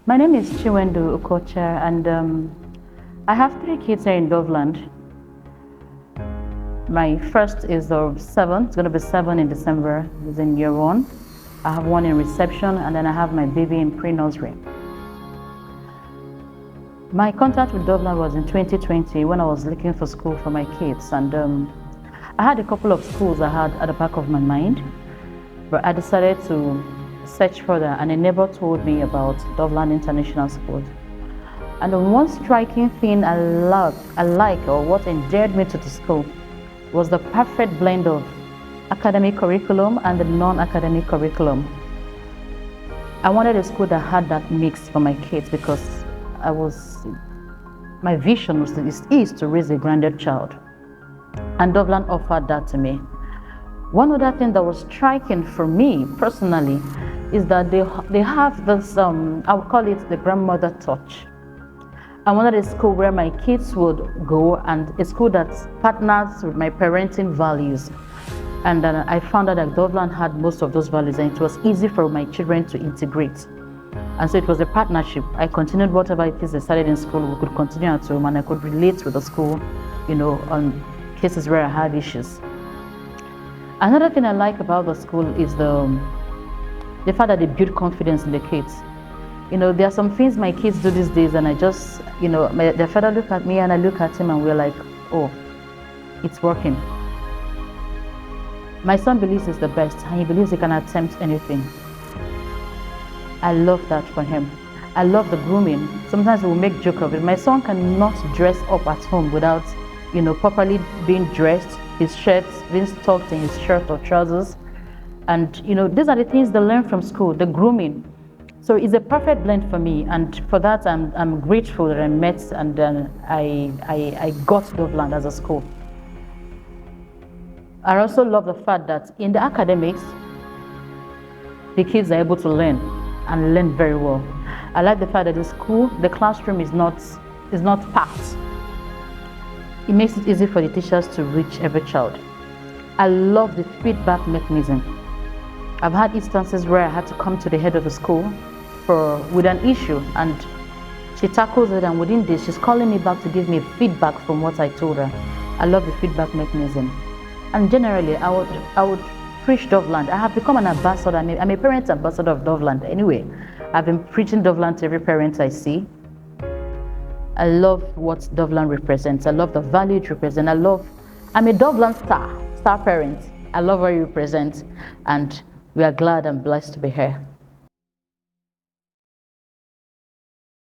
My name is Chiwendu Okocha, and I have 3 kids here in Doveland. My first is the 7, it's going to be 7 in December, he's in year 1. I have 1 in reception, and then I have my baby in pre-nursery. My contact with Doveland was in 2020 when I was looking for school for my kids, and I had a couple of schools I had at the back of my mind, but I decided to search further, and a neighbor told me about Doveland International School. And the one striking thing I like, or what endeared me to the school, was the perfect blend of academic curriculum and the non-academic curriculum. I wanted a school that had that mix for my kids because my vision is to raise a grounded child. And Doveland offered that to me. One other thing that was striking for me personally is that they have this, I would call it the grandmother touch. I wanted a school where my kids would go, and a school that partners with my parenting values. And I found out that Doveland had most of those values, and it was easy for my children to integrate. And so it was a partnership. I continued whatever it is they started in school, we could continue at home, and I could relate with the school, on cases where I had issues. Another thing I like about the school is the fact that they build confidence in the kids. There are some things my kids do these days, and I just, their father look at me and I look at him and we're like, oh, it's working. My son believes he's the best, and he believes he can attempt anything. I love that for him. I love the grooming. Sometimes we'll make joke of it. My son cannot dress up at home without, properly being dressed, his shirts being tucked in his shirt or trousers. And, these are the things they learn from school, the grooming. So it's a perfect blend for me, and for that I'm grateful that I met and I got Doveland as a school. I also love the fact that in the academics, the kids are able to learn and learn very well. I like the fact that the classroom is not packed. It makes it easy for the teachers to reach every child. I love the feedback mechanism. I've had instances where I had to come to the head of the school with an issue, and she tackles it, and within this she's calling me back to give me feedback from what I told her. I love the feedback mechanism. And generally I would preach Doveland. I have become an ambassador. I'm a parent ambassador of Doveland anyway. I've been preaching Doveland to every parent I see. I love what Doveland represents. I love the value it represents. I'm a Doveland star parent. I love what you represent, and we are glad and blessed to be here.